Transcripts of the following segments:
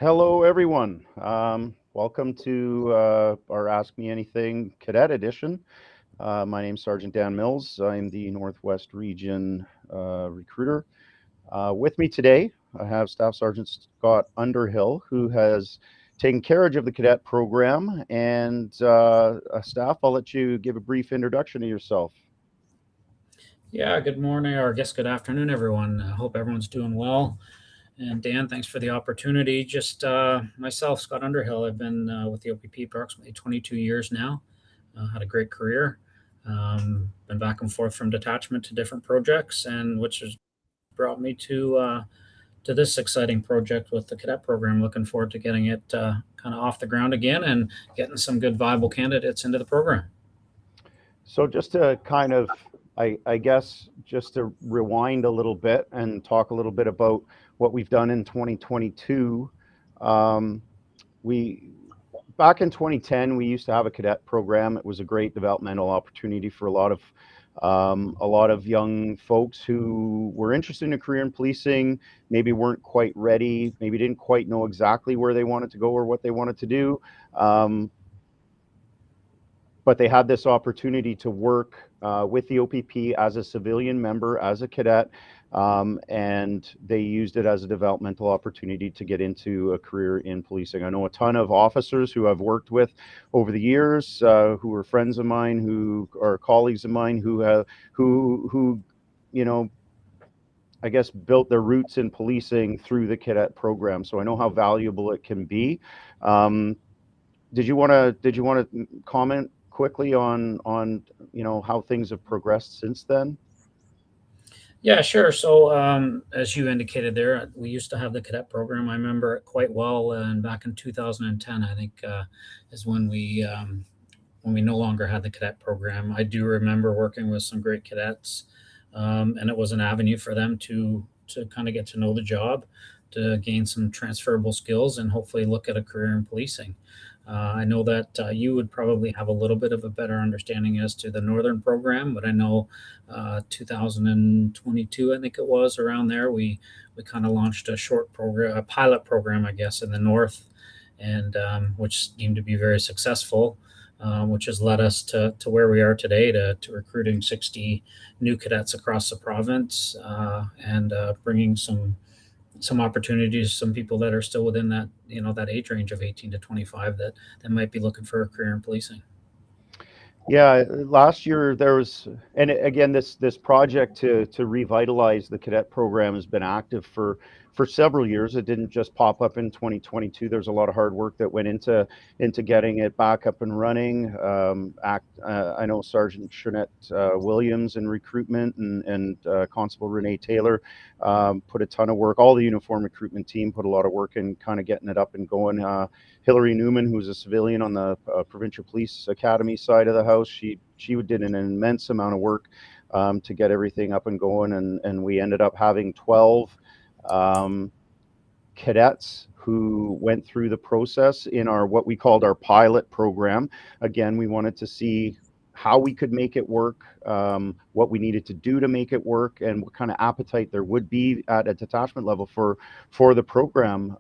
Hello, everyone. Welcome to our Ask Me Anything Cadet Edition. My name's Sergeant Dan Mills. I'm the Northwest Region recruiter. With me today, I have Staff Sergeant Scott Underhill, who has taken carriage of the cadet program. And Staff, I'll let you give a brief introduction to yourself. Yeah, good morning, or I guess good afternoon, everyone. I hope everyone's doing well. And Dan, thanks for the opportunity. Just myself, Scott Underhill. I've been with the OPP approximately 22 years now. Had a great career. Been back and forth from detachment to different projects, and which has brought me to this exciting project with the cadet program. Looking forward to getting it kind of off the ground again and getting some good viable candidates into the program. So just to kind of, I guess, just to rewind a little bit and talk a little bit about what we've done in 2022. Um, we Back in 2010, we used to have a cadet program. It was a great developmental opportunity for a lot of young folks who were interested in a career in policing, maybe weren't quite ready, maybe didn't quite know exactly where they wanted to go or what they wanted to do. But they had this opportunity to work with the OPP as a civilian member, as a cadet, and they used it as a developmental opportunity to get into a career in policing. I know a ton of officers who I've worked with over the years, who are friends of mine, who are colleagues of mine, who you know, I guess, built their roots in policing through the cadet program. So I know how valuable it can be. Um, did you want to comment quickly on how things have progressed since then? Yeah, sure. So, as you indicated there, we used to have the cadet program. I remember it quite well, and back in 2010, I think, is when we no longer had the cadet program. I do remember working with some great cadets, and it was an avenue for them to kind of get to know the job, to gain some transferable skills, and hopefully look at a career in policing. I know that you would probably have a little bit of a better understanding as to the northern program, but I know 2022, I think it was around there, we kind of launched a short program, a pilot program, I guess, in the north, and which seemed to be very successful. Which has led us to where we are today, to recruiting 60 new cadets across the province, and bringing some opportunities, some people that are still within that, that age range of 18 to 25, that might be looking for a career in policing. Yeah, last year there was, and again, this project to revitalize the cadet program has been active for several years. It didn't just pop up in 2022. There's a lot of hard work that went into getting it back up and running. I know Sergeant Shernette Williams in recruitment, and Constable Renee Taylor put a ton of work. All the uniform recruitment team put a lot of work in kind of getting it up and going. Hillary Newman, who's a civilian on the Provincial Police Academy side of the house, she did an immense amount of work to get everything up and going, and we ended up having 12 um, cadets who went through the process in our what we called our pilot program. Again, we wanted to see how we could make it work, what we needed to do to make it work, and what kind of appetite there would be at a detachment level for the program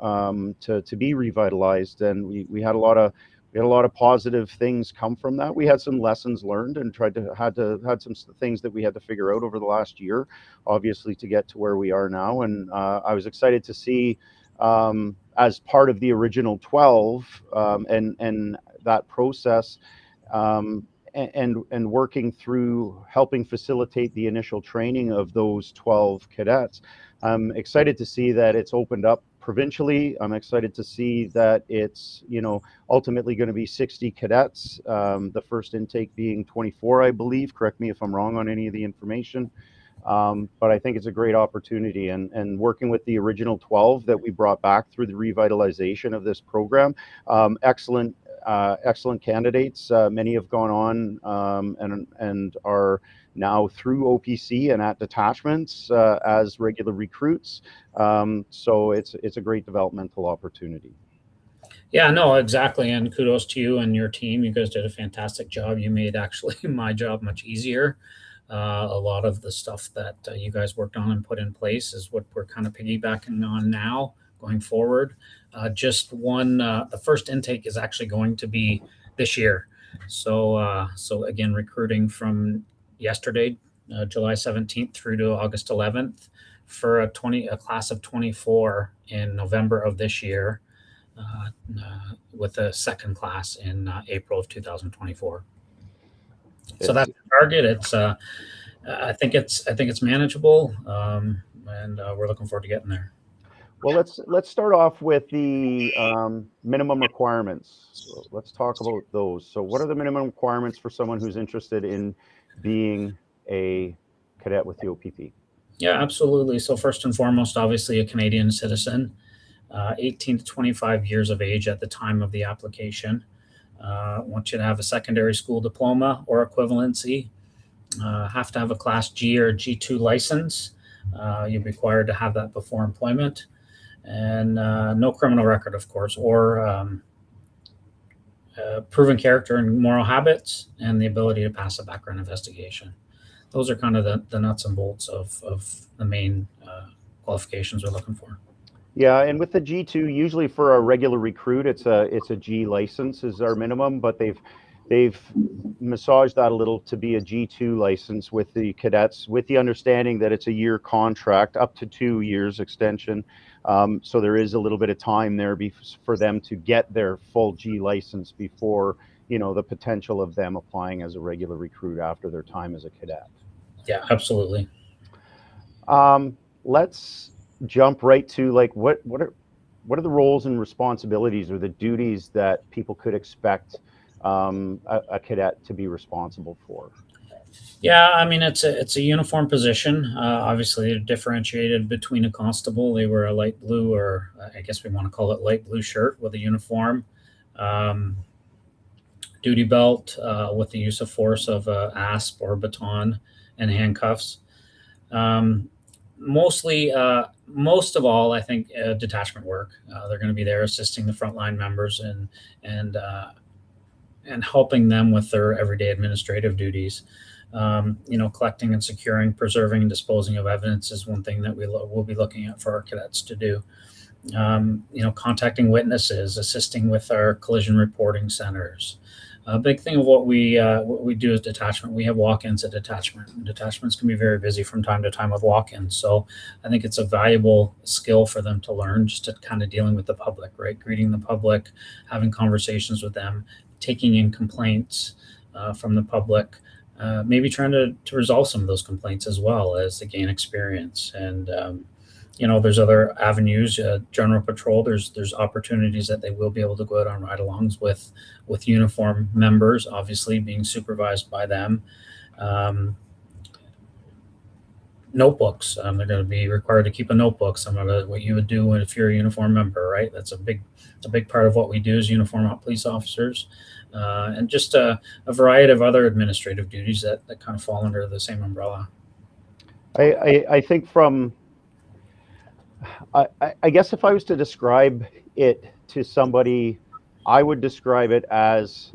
to be revitalized. And we had a lot of positive things come from that. We had some lessons learned and had some things that we had to figure out over the last year, obviously, to get to where we are now. And I was excited to see, as part of the original 12, and that process, and working through helping facilitate the initial training of those 12 cadets. I'm excited to see that it's opened up provincially. I'm excited to see that it's, ultimately going to be 60 cadets, the first intake being 24, I believe. Correct me if I'm wrong on any of the information. But I think it's a great opportunity, and working with the original 12 that we brought back through the revitalization of this program, excellent candidates. Many have gone on, and are now through OPC and at detachments as regular recruits. So it's a great developmental opportunity. Yeah, no, exactly. And kudos to you and your team. You guys did a fantastic job. You made actually my job much easier. A lot of the stuff that you guys worked on and put in place is what we're kind of piggybacking on now going forward. Just one, the first intake is actually going to be this year. So again, recruiting from yesterday, July 17th through to August 11th for a class of 24 in November of this year, with a second class in April of 2024. So that's the target. It's I think it's manageable, and we're looking forward to getting there. Well, let's start off with the minimum requirements. Let's talk about those. So what are the minimum requirements for someone who's interested in being a cadet with the OPP? Yeah, absolutely. So first and foremost, obviously a Canadian citizen, 18 to 25 years of age at the time of the application. Want you to have a secondary school diploma or equivalency. Have to have a Class G or G2 license. You're required to have that before employment. And no criminal record, of course, or proven character and moral habits, and the ability to pass a background investigation. Those are kind of the nuts and bolts of the main qualifications we're looking for. Yeah, and with the G2, usually for a regular recruit, it's a G license is our minimum, but they've massaged that a little to be a G2 license with the cadets, with the understanding that it's a year contract, up to 2 years extension. So there is a little bit of time there for them to get their full G license before, the potential of them applying as a regular recruit after their time as a cadet. Yeah, absolutely. Let's jump right to what are the roles and responsibilities or the duties that people could expect a cadet to be responsible for? Yeah, I mean it's a uniform position. Obviously, they're differentiated between a constable. They wear a light blue, or I guess we want to call it light blue shirt with a uniform, duty belt with the use of force of asp or baton, and handcuffs. Most of all, I think detachment work. They're going to be there assisting the frontline members and helping them with their everyday administrative duties. Collecting and securing, preserving, and disposing of evidence is one thing that we'll be looking at for our cadets to do. Contacting witnesses, assisting with our collision reporting centers. A big thing of what we do as detachment, we have walk-ins at detachment. Detachments can be very busy from time to time with walk-ins. So I think it's a valuable skill for them to learn, just to kind of dealing with the public, right? Greeting the public, having conversations with them, taking in complaints from the public, maybe trying to resolve some of those complaints as well as to gain experience. And there's other avenues. General patrol, there's opportunities that they will be able to go out on ride-alongs with uniform members, obviously being supervised by them. Notebooks, they're going to be required to keep a notebook, similar to what you would do if you're a uniform member, right? That's a big part of what we do as uniformed police officers. And just a variety of other administrative duties that kind of fall under the same umbrella. I think I guess if I was to describe it to somebody, I would describe it as,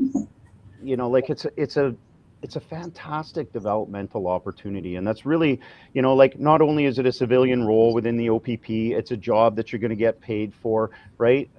it's a fantastic developmental opportunity. And that's really, not only is it a civilian role within the OPP, it's a job that you're going to get paid for, right?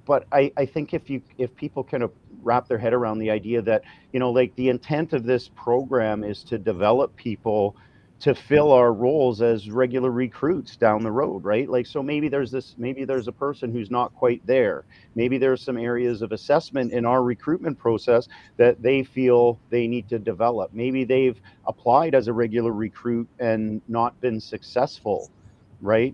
But I think if people kind of wrap their head around the idea that, the intent of this program is to develop people to fill our roles as regular recruits down the road, right? So maybe there's a person who's not quite there. Maybe there's some areas of assessment in our recruitment process that they feel they need to develop. Maybe they've applied as a regular recruit and not been successful, right?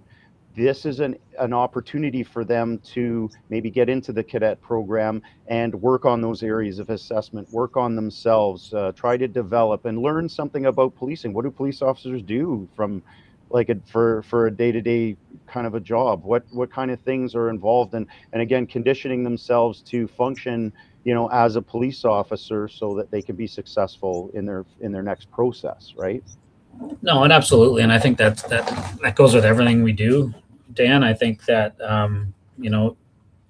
This is an opportunity for them to maybe get into the cadet program and work on those areas of assessment, work on themselves, try to develop and learn something about policing. What do police officers do from for a day-to-day kind of a job? What kind of things are involved in, and again, conditioning themselves to function, as a police officer so that they can be successful in their next process, right? No, and absolutely. And I think that goes with everything we do, Dan. I think that,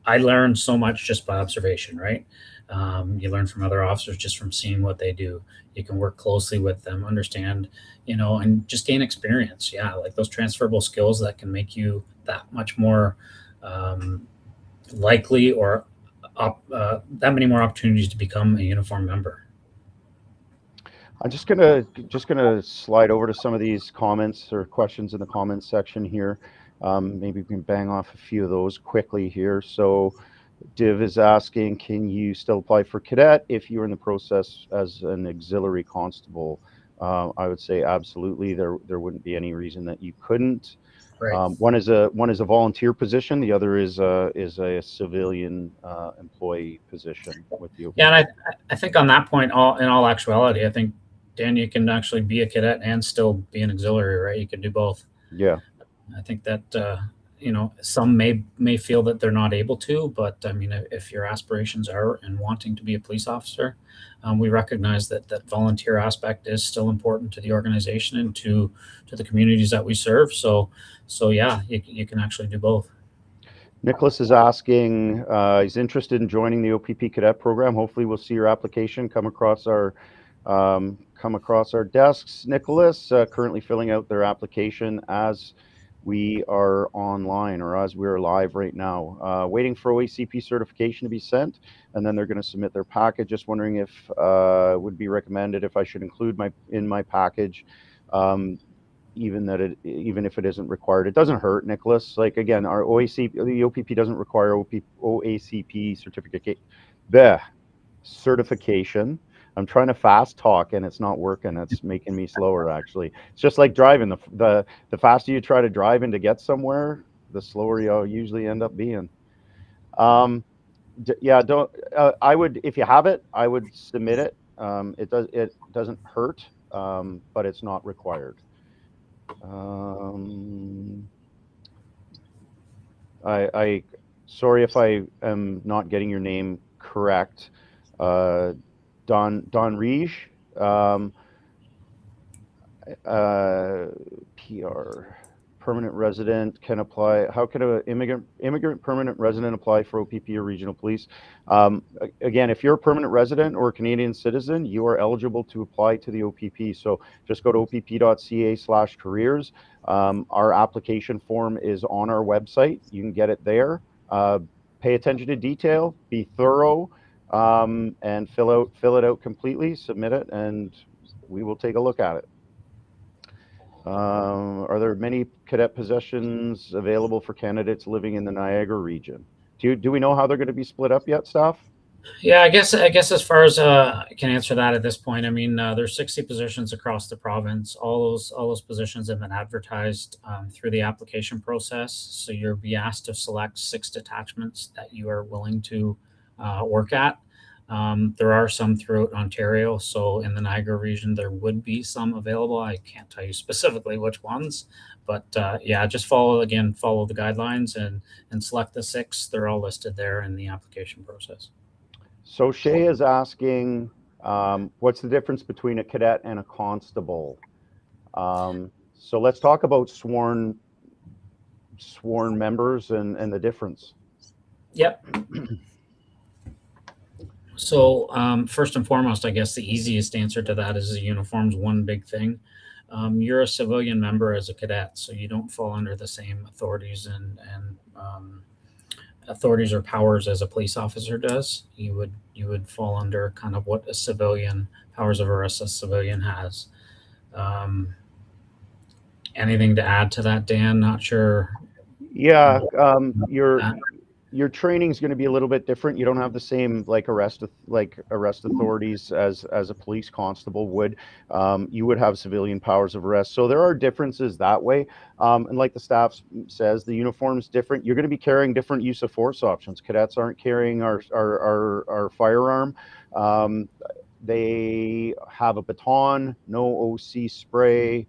I learned so much just by observation, right? You learn from other officers just from seeing what they do. You can work closely with them, understand, and just gain experience. Yeah, like those transferable skills that can make you that much more likely or that many more opportunities to become a uniform member. I'm just gonna slide over to some of these comments or questions in the comments section here. Maybe we can bang off a few of those quickly here. So Div is asking, can you still apply for cadet if you're in the process as an auxiliary constable? I would say absolutely. There wouldn't be any reason that you couldn't. Right. One is a volunteer position. The other is a civilian employee position with you. Yeah, and I think on that point, in all actuality, I think, Dan, you can actually be a cadet and still be an auxiliary, right? You can do both. Yeah. I think that some may feel that they're not able to, but I mean, if your aspirations are and wanting to be a police officer, we recognize that volunteer aspect is still important to the organization and to the communities that we serve. So yeah, you can actually do both. Nicholas is asking, he's interested in joining the OPP cadet program. Hopefully we'll see your application come across our desks. Nicholas, currently filling out their application as we are online, or as we're live right now, waiting for OACP certification to be sent, and then they're going to submit their package. Just wondering if it would be recommended if I should include in my package, even if it isn't required. It doesn't hurt, Nicholas. Like, again, our the OPP doesn't require OACP certification. I'm trying to fast talk and it's not working. It's making me slower, actually. It's just like driving. The faster you try to drive and to get somewhere, the slower you'll usually end up being. Yeah, don't. I would, if you have it, I would submit it. It doesn't hurt, but it's not required. Sorry if I am not getting your name correct. Don Riege, PR, permanent resident can apply. How can an immigrant permanent resident apply for OPP or regional police? Again, if you're a permanent resident or a Canadian citizen, you are eligible to apply to the OPP. So just go to opp.ca/careers. Our application form is on our website. You can get it there. Pay attention to detail, be thorough, and fill it out completely, submit it, and we will take a look at it. Are there many cadet positions available for candidates living in the Niagara region? Do we know how they're going to be split up yet, Staff? Yeah, I guess as far as I can answer that at this point, I mean, there's 60 positions across the province. All those positions have been advertised through the application process. So you'll be asked to select 6 detachments that you are willing to work at. There are some throughout Ontario. So in the Niagara region, there would be some available. I can't tell you specifically which ones, but yeah, just follow the guidelines and select the 6. They're all listed there in the application process. So Shay is asking, what's the difference between a cadet and a constable? So let's talk about sworn members and the difference. Yep. So first and foremost, I guess the easiest answer to that is the uniform's one big thing. You're a civilian member as a cadet, so you don't fall under the same authorities and authorities or powers as a police officer does. You would fall under kind of what a civilian powers of arrest a civilian has. Anything to add to that, Dan? Not sure. Yeah, your training is going to be a little bit different. You don't have the same arrest authorities as a police constable would. You would have civilian powers of arrest. So there are differences that way. And like the staff says, the uniform's different. You're going to be carrying different use of force options. Cadets aren't carrying our firearm. They have a baton, no OC spray.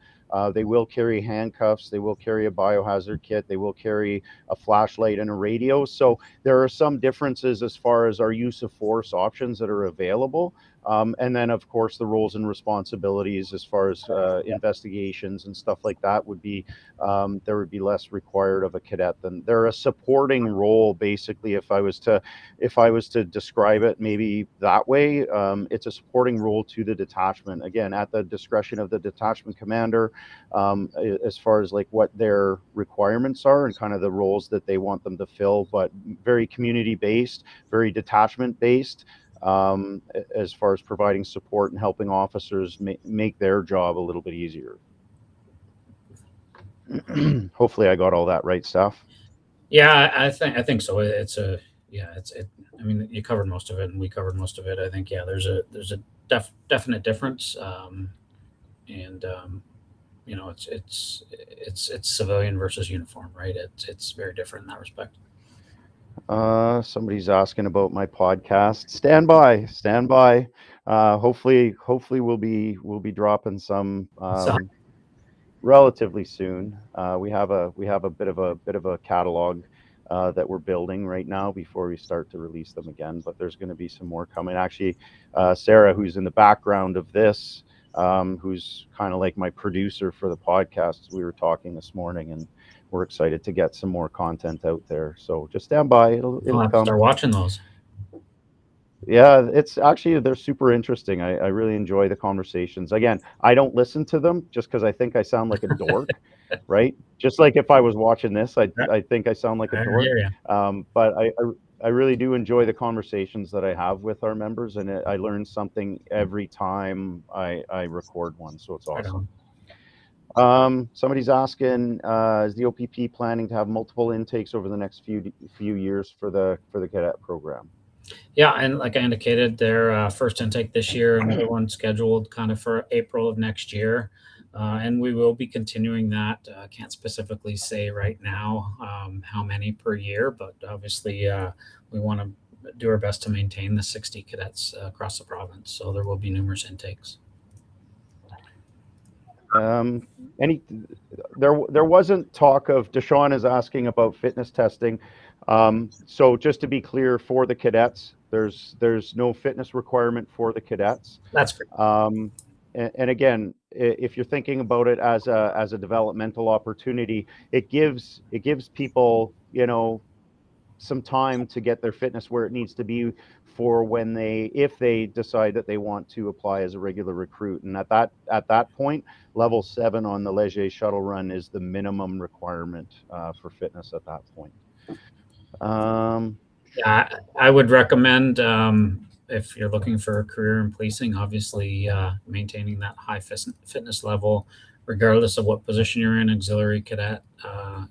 They will carry handcuffs. They will carry a biohazard kit. They will carry a flashlight and a radio. So there are some differences as far as our use of force options that are available. And then, of course, the roles and responsibilities as far as investigations and stuff like that would be, there would be less required of a cadet. Than they're a supporting role, basically. If I was to describe it maybe that way, it's a supporting role to the detachment. Again, at the discretion of the detachment commander, as far as like what their requirements are and kind of the roles that they want them to fill, but very community based, very detachment based, as far as providing support and helping officers make their job a little bit easier. Hopefully I got all that right, Steph. Yeah, I think so. I mean, you covered most of it, and we covered most of it. I think there's a definite difference, and you know, it's civilian versus uniform, right? It's very different in that respect. Somebody's asking about my podcast. Stand by, stand by. Hopefully we'll be dropping some So relatively soon. We have a bit of a catalog that we're building right now before we start to release them again. But there's going to be some more coming. Actually, Sarah, who's in the background of this, who's kind of like my producer for the podcast, we were talking this morning, and we're excited to get some more content out there. So just stand by; I'll it'll have to come. start watching those. Yeah, it's actually, they're super interesting. I really enjoy the conversations. Again, I don't listen to them just because I think I sound like a dork, right? Just like if I was watching this, Yeah, I think I sound like a I dork. hear you. But I really do enjoy the conversations that I have with our members, and I learn something every time I record one. So it's Right awesome. on. Somebody's asking, is the OPP planning to have multiple intakes over the next few years for the cadet program? Yeah, and like I indicated, their first intake this year, another one scheduled kind of for April of next year. And we will be continuing that. Can't specifically say right now how many per year, but obviously we want to do our best to maintain the 60 cadets across the province. So there will be numerous intakes. Any there wasn't talk of, Deshaun is asking about fitness testing. So just to be clear, for the cadets, there's no fitness requirement for the cadets. That's great. And again, if you're thinking about it as a developmental opportunity, it gives people, you know, some time to get their fitness where it needs to be for when if they decide that they want to apply as a regular recruit. And at that point, level 7 on the Leger shuttle run is the minimum requirement for fitness at that point. Yeah, I would recommend if you're looking for a career in policing, obviously maintaining that high fitness level, regardless of what position you're in, auxiliary, cadet,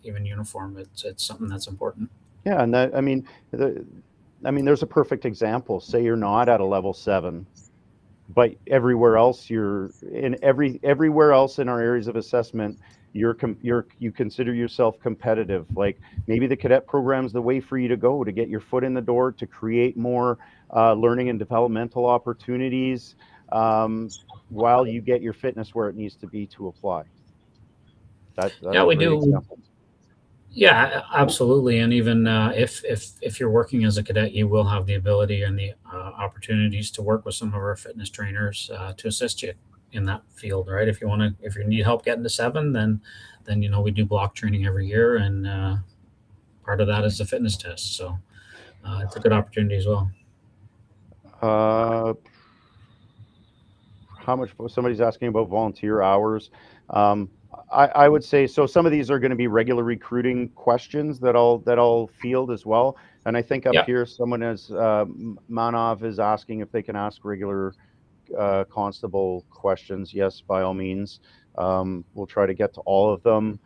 even uniform. It's something that's important. Yeah, and that, I mean, there's a perfect example. Say you're not at a level 7, but everywhere else everywhere else in our areas of assessment, you consider yourself competitive. Like maybe the cadet program's the way for you to go to get your foot in the door, to create more learning and developmental opportunities, while you get your fitness where it needs to be to apply. That's Yeah, a we great do. example. Yeah, absolutely. And even if you're working as a cadet, you will have the ability and the opportunities to work with some of our fitness trainers to assist you in that field, right? If you need help getting to 7, then you know we do block training every year, and part of that is the fitness test. So it's a good opportunity as well. Uh, how much? Somebody's asking about volunteer hours. I would say so. Some of these are going to be regular recruiting questions that I'll field as well. And I think up Yeah, here, someone is Manov is asking if they can ask regular constable questions. Yes, by all means. We'll try to get to all of them.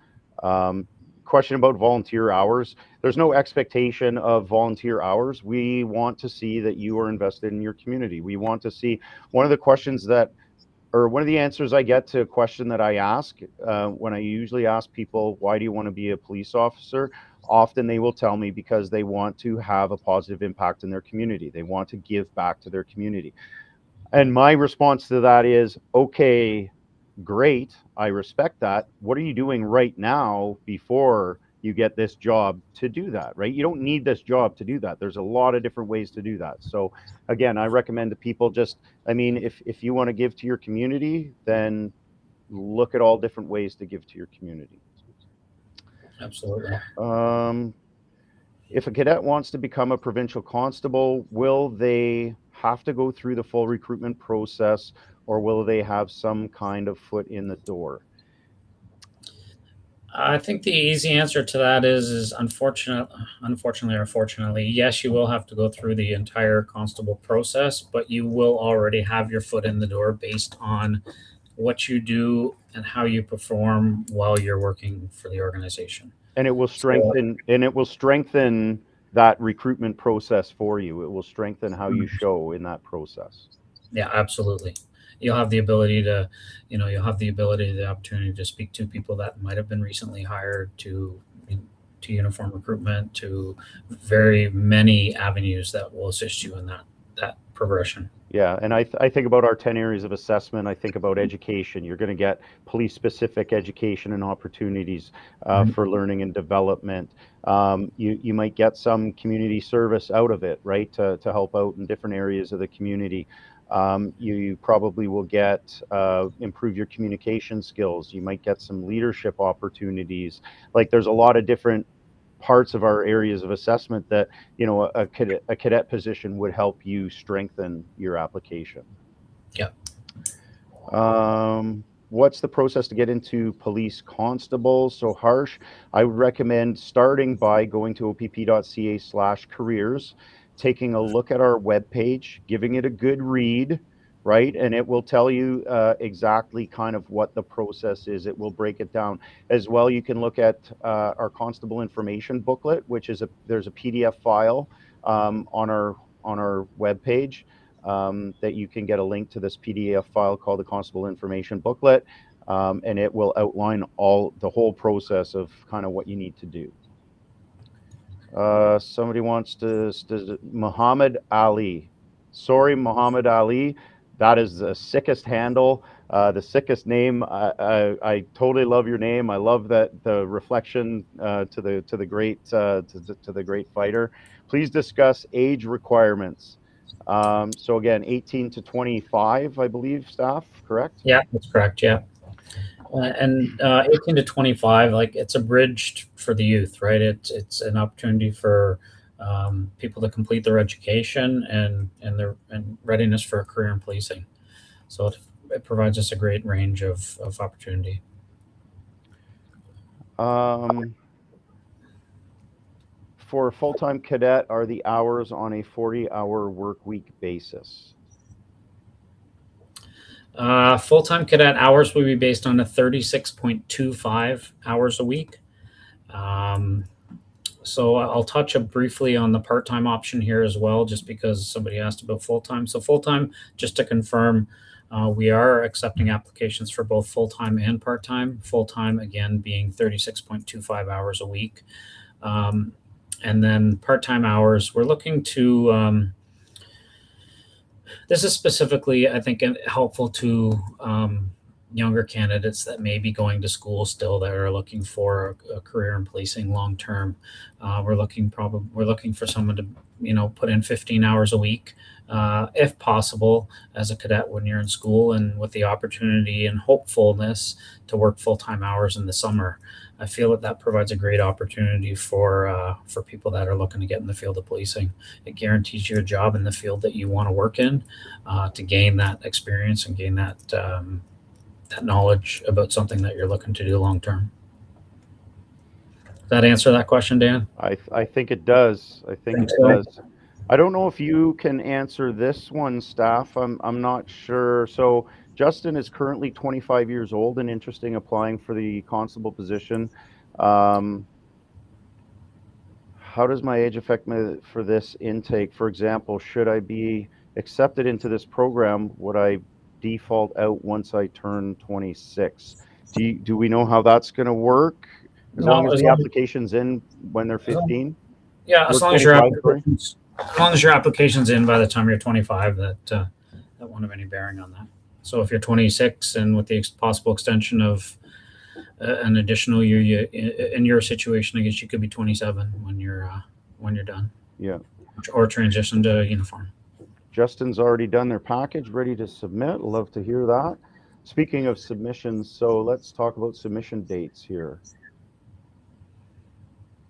Question about volunteer hours. There's no expectation of volunteer hours. We want to see that you are invested in your community. We want to see, one of the questions that, or one of the answers I get to a question that I ask when I usually ask people, why do you want to be a police officer? Often they will tell me because they want to have a positive impact in their community. They want to give back to their community. And my response to that is, okay, great. I respect that. What are you doing right now before you get this job to do that, right? You don't need this job to do that. There's a lot of different ways to do that. So again, I recommend to people just, I mean, if you want to give to your community, then look at all different ways to give to your community. Absolutely. If a cadet wants to become a provincial constable, will they have to go through the full recruitment process, or will they have some kind of foot in the door? I think the easy answer to that is unfortunately or fortunately, yes, you will have to go through the entire constable process, but you will already have your foot in the door based on what you do and how you perform while you're working for the organization. And it will strengthen that recruitment process for you. It will strengthen how you show in that process. Yeah, absolutely. You'll have the ability to, you'll have the opportunity to speak to people that might have been recently hired, to uniform recruitment, to very many avenues that will assist you in that progression. Yeah, and I think about our 10 areas of assessment. I think about education. You're going to get police-specific education and opportunities for learning and development. You might get some community service out of it, right, to help out in different areas of the community. You probably will get improve your communication skills. You might get some leadership opportunities. Like, there's a lot of different parts of our areas of assessment that, a cadet position would help you strengthen your application. Yeah. What's the process to get into police constable? So Harsh, I would recommend starting by going to opp.ca/careers, taking a look at our webpage, giving it a good read, right? And it will tell you exactly kind of what the process is. It will break it down. As well, you can look at our constable information booklet, which is there's a PDF file on our webpage that you can get a link to this PDF file called the Constable Information Booklet, and it will outline the whole process of kind of what you need to do. Somebody wants to Muhammad Ali. Sorry, Muhammad Ali. That is the sickest handle, the sickest name. I totally love your name. I love that the reflection to the great fighter. Please discuss age requirements. So again, 18 to 25, I believe, staff, correct? Yeah, that's correct. Yeah. And 18 to 25, like, it's a bridge for the youth, right? It's an opportunity for people to complete their education and readiness for a career in policing. So it provides us a great range of opportunity. For a full-time cadet, are the hours on a 40-hour work week basis? Full-time cadet hours will be based on a 36.25 hours a week. So I'll touch briefly on the part-time option here as well, just because somebody asked about full-time. So full-time, just to confirm, we are accepting applications for both full-time and part-time. Full-time, again, being 36.25 hours a week. And then part-time hours, we're looking to, this is specifically, I think, helpful to younger candidates that may be going to school still, that are looking for a career in policing long term. We're looking for someone to put in 15 hours a week, if possible, as a cadet when you're in school, and with the opportunity and hopefulness to work full-time hours in the summer. I feel that provides a great opportunity for people that are looking to get in the field of policing. It guarantees you a job in the field that you want to work in, to gain that experience and gain that knowledge about something that you're looking to do long term. Does that answer that question, Dan? I think it does. I think it does. I don't know if you can answer this one, staff. I'm not sure. So Justin is currently 25 years old and interested in applying for the constable position. How does my age affect me for this intake? For example, should I be accepted into this program? Would I default out once I turn 26? Do we know how that's going to work? As long as the application's in when they're 15? Yeah, as long as your application's in by the time you're 25, that won't have any bearing on that. So if you're 26 and with the possible extension of an additional year. In your situation, I guess you could be 27 when you're done. Yeah. Or transition to uniform. Justin's already done their package, ready to submit. Love to hear that. Speaking of submissions, so let's talk about submission dates here.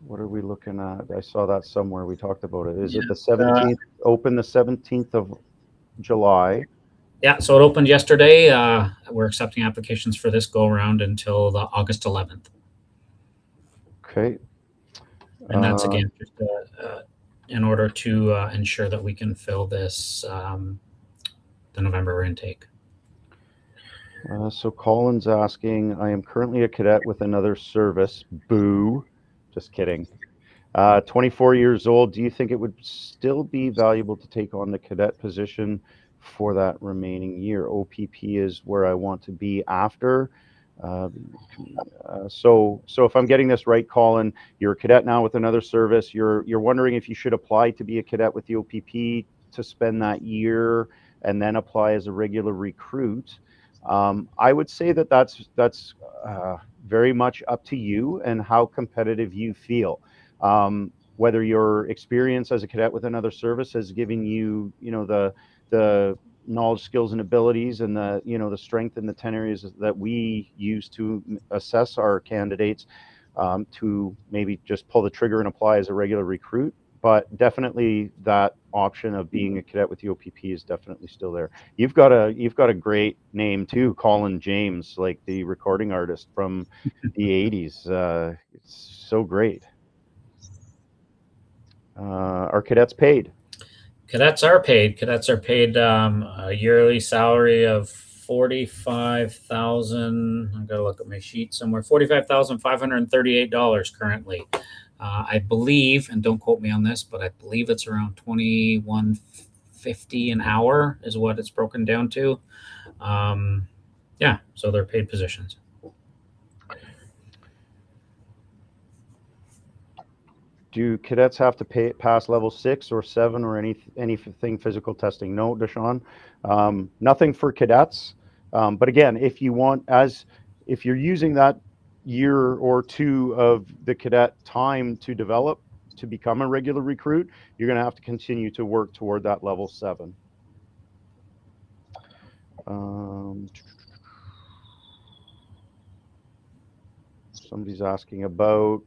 What are we looking at? I saw that somewhere. We talked about it. Is it the 17th? Open the 17th of July. Yeah, so it opened yesterday. We're accepting applications for this go around until the August 11th. Okay. And that's again just in order to ensure that we can fill this the November intake. So Colin's asking, I am currently a cadet with another service. Boo. Just kidding. 24 years old. Do you think it would still be valuable to take on the cadet position for that remaining year? OPP is where I want to be after. So if I'm getting this right, Colin, you're a cadet now with another service. You're wondering if you should apply to be a cadet with the OPP to spend that year and then apply as a regular recruit. I would say that that's very much up to you and how competitive you feel. Whether your experience as a cadet with another service has given you, the knowledge, skills, and abilities, and the strength in the 10 areas that we use to assess our candidates, to maybe just pull the trigger and apply as a regular recruit. But definitely that option of being a cadet with the OPP is definitely still there. You've got a great name too, Colin James, like the recording artist from the 80s. It's so great. Are cadets paid? Cadets are paid. Cadets are paid a yearly salary of 45,000. I gotta look at my sheet somewhere. $45,538 currently. I believe, and don't quote me on this, but I believe it's around $21.50 an hour is what it's broken down to. Yeah, so they're paid positions. Do cadets have to pass level 6 or 7 or anything physical testing? No, Deshaun. Nothing for cadets. But again, if you're using that year or two of the cadet time to develop to become a regular recruit, you're going to have to continue to work toward that level 7. Somebody's asking about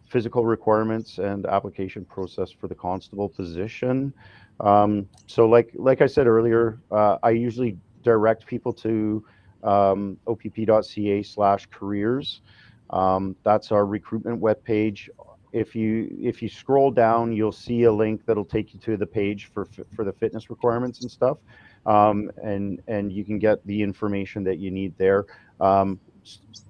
physical requirements and application process for the constable position. So like I said earlier, I usually direct people to opp.ca/careers. That's our recruitment webpage. If you scroll down, you'll see a link that'll take you to the page for the fitness requirements and stuff, and you can get the information that you need there.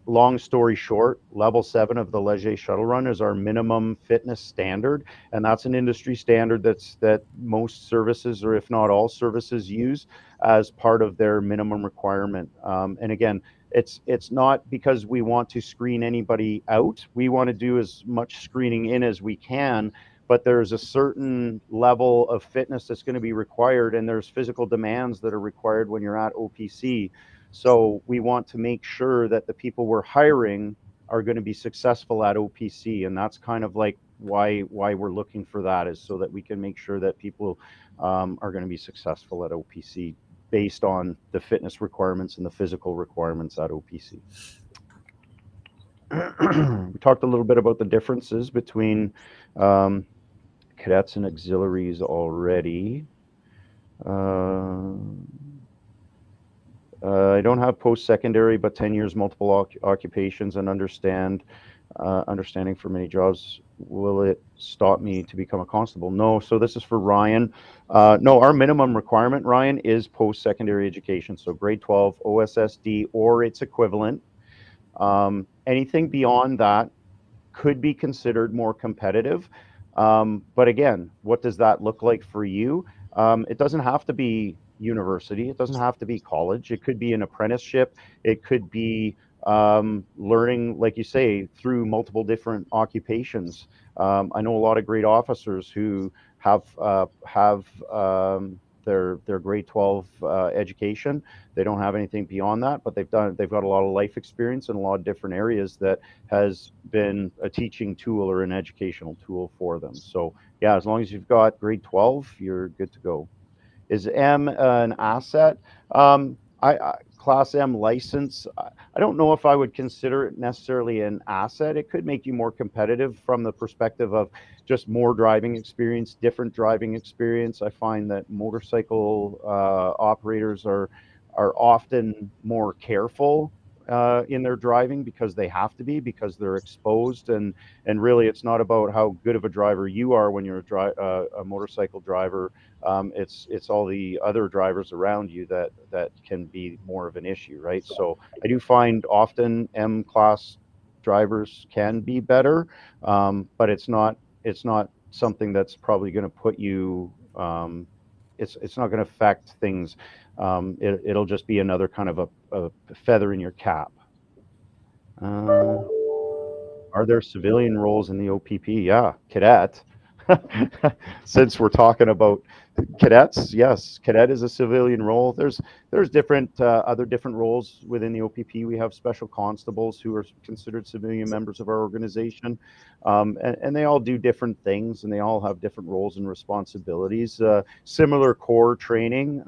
Long story short, level 7 of the Leger shuttle run is our minimum fitness standard, and that's an industry standard that most services, or if not all services, use as part of their minimum requirement. And again, it's not because we want to screen anybody out. We want to do as much screening in as we can, but there's a certain level of fitness that's going to be required, and there's physical demands that are required when you're at OPC. So we want to make sure that the people we're hiring are going to be successful at OPC, and that's kind of like why we're looking for that, is so that we can make sure that people are going to be successful at OPC based on the fitness requirements and the physical requirements at OPC. We talked a little bit about the differences between cadets and auxiliaries already. I don't have post-secondary, but 10 years multiple occupations and understanding for many jobs. Will it stop me to become a constable? No. So this is for Ryan. No, our minimum requirement, Ryan, is post-secondary education. So grade 12, OSSD, or its equivalent. Anything beyond that could be considered more competitive. But again, what does that look like for you? It doesn't have to be university. It doesn't have to be college. It could be an apprenticeship. It could be learning, like you say, through multiple different occupations. I know a lot of great officers who have their grade 12 education. They don't have anything beyond that, but they've got a lot of life experience in a lot of different areas that has been a teaching tool or an educational tool for them. So yeah, as long as you've got grade 12, you're good to go. Is M an asset? Class M license, I don't know if I would consider it necessarily an asset. It could make you more competitive from the perspective of just more driving experience, different driving experience. I find that motorcycle operators are often more careful in their driving because they have to be, because they're exposed, and really it's not about how good of a driver you are when you're a motorcycle driver. It's all the other drivers around you that can be more of an issue, right? So I do find often M class drivers can be better, but it's not something that's probably going to put you. It's not going to affect things. It'll just be another kind of a feather in your cap. Are there civilian roles in the OPP? Yeah, cadet. Since we're talking about cadets, yes, cadet is a civilian role. There's different other different roles within the OPP. We have special constables who are considered civilian members of our organization, and they all do different things, and they all have different roles and responsibilities. Similar core training,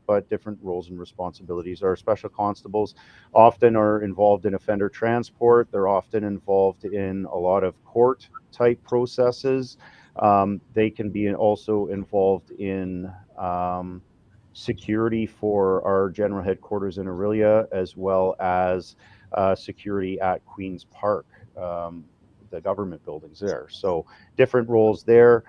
but different roles and responsibilities. Our special constables often are involved in offender transport. They're often involved in a lot of court type processes. They can be also involved in security for our general headquarters in Orillia, as well as security at Queen's Park, the government buildings there. So different roles there.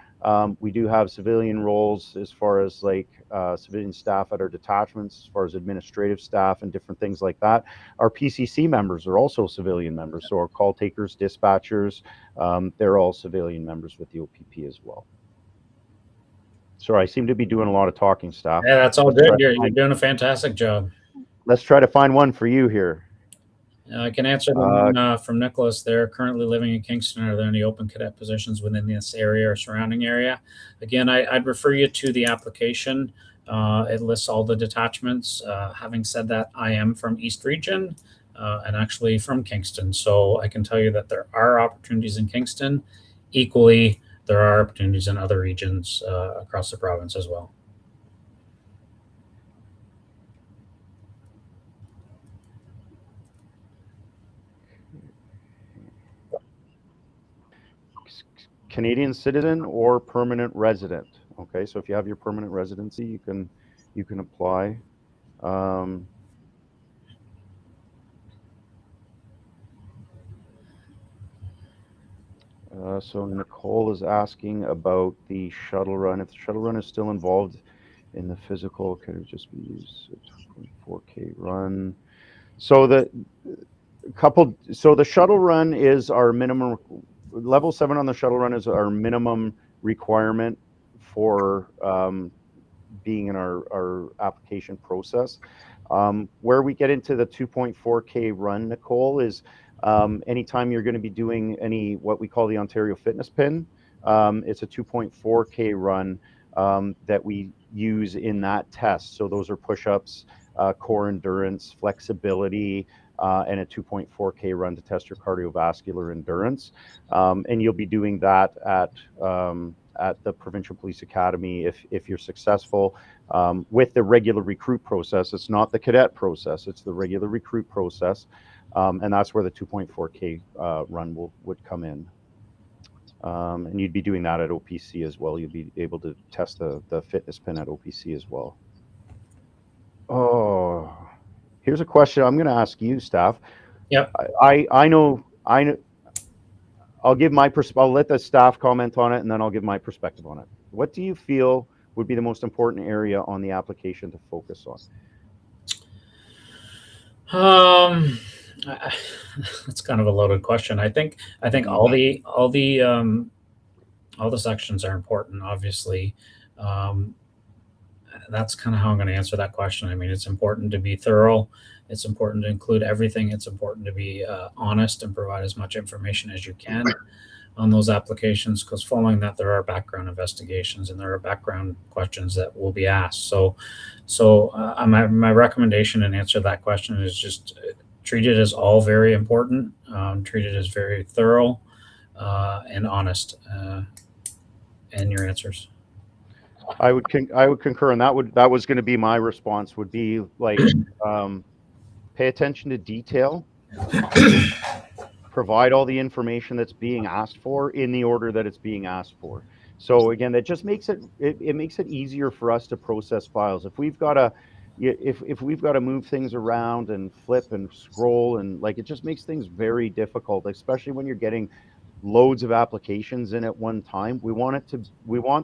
We do have civilian roles as far as like civilian staff at our detachments, as far as administrative staff and different things like that. Our PCC members are also civilian members. So our call takers, dispatchers, they're all civilian members with the OPP as well. Sorry, I seem to be doing a lot of talking, staff. Yeah, that's all good. You're doing a fantastic job. Let's try to find one for you here. I can answer the one from Nicholas. They're currently living in Kingston. Are there any open cadet positions within this area or surrounding area? Again, I'd refer you to the application. It lists all the detachments. Having said that, I am from East Region and actually from Kingston. So I can tell you that there are opportunities in Kingston. Equally, there are opportunities in other regions across the province as well. Canadian citizen or permanent resident. Okay, so if you have your permanent residency, you can apply. So Nicole is asking about the shuttle run. If the shuttle run is still involved in the physical, could it just be used 2.4K run? So the shuttle run is our minimum. Level 7 on the shuttle run is our minimum requirement for being in our application process. Where we get into the 2.4K run, Nicole, is anytime you're going to be doing what we call the Ontario Fitness Pin. It's a 2.4K run that we use in that test. So those are push-ups, core endurance, flexibility, and a 2.4K run to test your cardiovascular endurance. And you'll be doing that at the Provincial Police Academy if you're successful with the regular recruit process. It's not the cadet process, it's the regular recruit process. And that's where the 2.4K run would come in. And you'd be doing that at OPC as well. You'd be able to test the fitness pin at OPC as well. Oh, here's a question I'm going to ask you, staff. Yep. I know. I'll give my I'll let the staff comment on it, and then I'll give my perspective on it. What do you feel would be the most important area on the application to focus on? That's kind of a loaded question. I think all the sections are important, obviously. That's kind of how I'm going to answer that question. I mean, it's important to be thorough. It's important to include everything. It's important to be honest and provide as much information as you can. on those applications, because following that, there are background investigations and there are background questions that will be asked. So my recommendation and answer to that question is just treat it as all very important, treat it as very thorough and honest in your answers. I would concur, and that was going to be my response. Would be like, pay attention to detail, provide all the information that's being asked for in the order that it's being asked for. So again, that just makes it makes it easier for us to process files. If we've got to move things around and flip and scroll, and like, it just makes things very difficult, especially when you're getting loads of applications in at one time. We want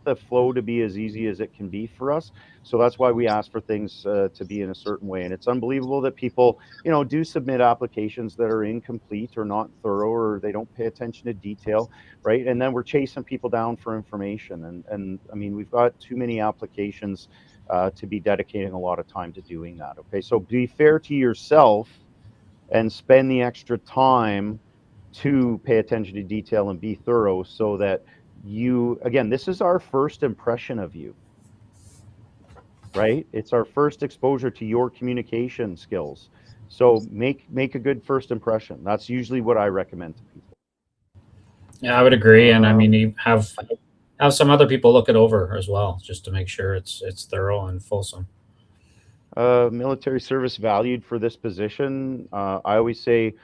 the flow to be as easy as it can be for us. So that's why we ask for things to be in a certain way. And it's unbelievable that people, do submit applications that are incomplete or not thorough, or they don't pay attention to detail, right? And then we're chasing people down for information. And I mean, we've got too many applications to be dedicating a lot of time to doing that. Okay, so be fair to yourself and spend the extra time to pay attention to detail and be thorough, so that again, this is our first impression of you, right? It's our first exposure to your communication skills. So make a good first impression. That's usually what I recommend to people. Yeah, I would agree. And I mean, you have some other people look it over as well, just to make sure it's thorough and fulsome. Military service valued for this position. I always say,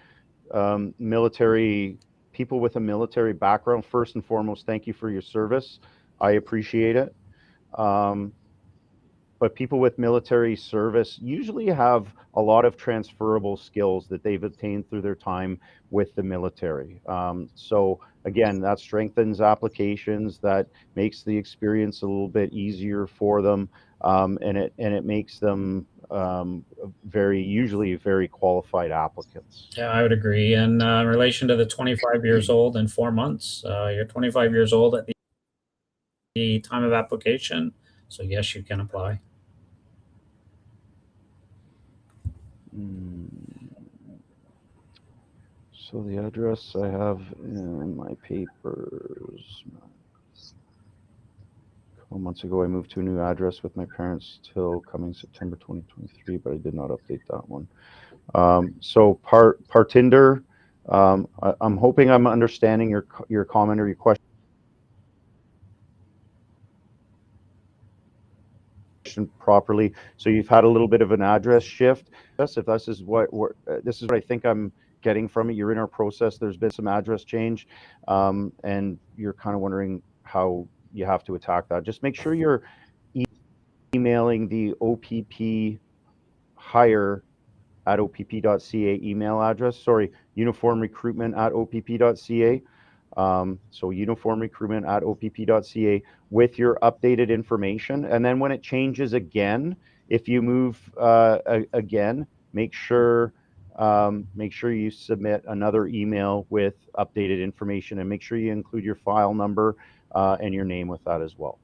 people with a military background, first and foremost, thank you for your service. I appreciate it. But people with military service usually have a lot of transferable skills that they've obtained through their time with the military. So again, that strengthens applications, that makes the experience a little bit easier for them, and it makes them usually very qualified applicants. Yeah, I would agree. And in relation to the 25 years old and 4 months, you're 25 years old at the time of application. So yes, you can apply. So the address I have in my papers. A couple months ago, I moved to a new address with my parents till coming September 2023, but I did not update that one. So Partinder, I'm hoping I'm understanding your comment or your question properly. So you've had a little bit of an address shift. If this is what I think I'm getting from it, you're in our process. There's been some address change, and you're kind of wondering how you have to attack that. Just make sure you're emailing the OPP hire at opp.ca email address. Sorry, uniform recruitment at opp.ca. So uniform recruitment at opp.ca with your updated information. And then when it changes again, if you move again, make sure you submit another email with updated information, and make sure you include your file number and your name with that as well.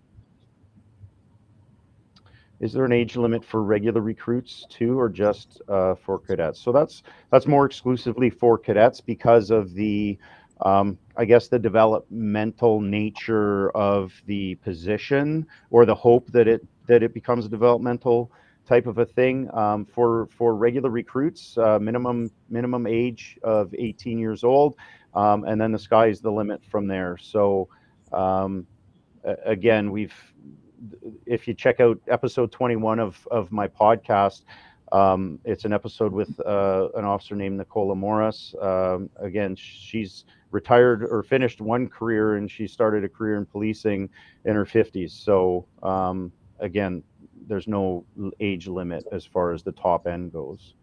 Is there an age limit for regular recruits too, or just for cadets? So that's more exclusively for cadets because of the I guess the developmental nature of the position, or the hope that it becomes a developmental type of a thing. For regular recruits, minimum age of 18 years old, and then the sky's the limit from there. So again, if you check out episode 21 of my podcast, it's an episode with an officer named Nicola Morris. Again, she's retired or finished one career, and she started a career in policing in her 50s. So again, there's no age limit as far as the top end goes.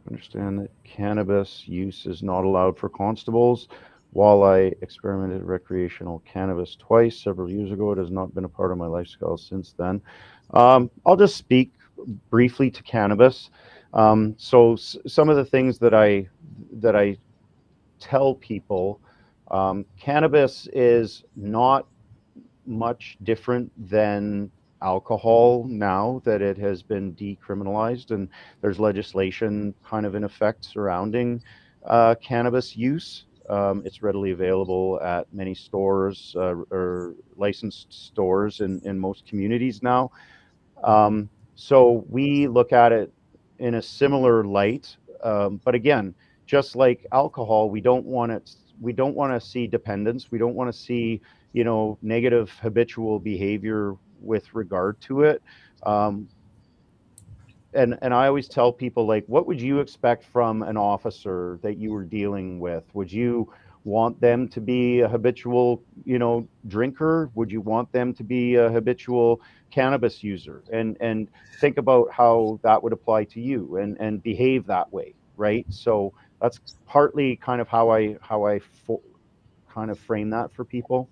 Understand that cannabis use is not allowed for constables. While I experimented recreational cannabis twice several years ago, it has not been a part of my lifestyle since then. I'll just speak briefly to cannabis. So some of the things that I tell people, cannabis is not much different than alcohol now that it has been decriminalized, and there's legislation kind of in effect surrounding cannabis use. It's readily available at many stores or licensed stores in most communities now. So we look at it in a similar light, but again, just like alcohol, we don't want it. We don't want to see dependence. We don't want to see, negative habitual behavior with regard to it. Um, and I always tell people, like, what would you expect from an officer that you were dealing with? Would you want them to be a habitual, drinker? Would you want them to be a habitual cannabis user? And think about how that would apply to you and behave that way, right? So that's partly kind of how I kind of frame that for people.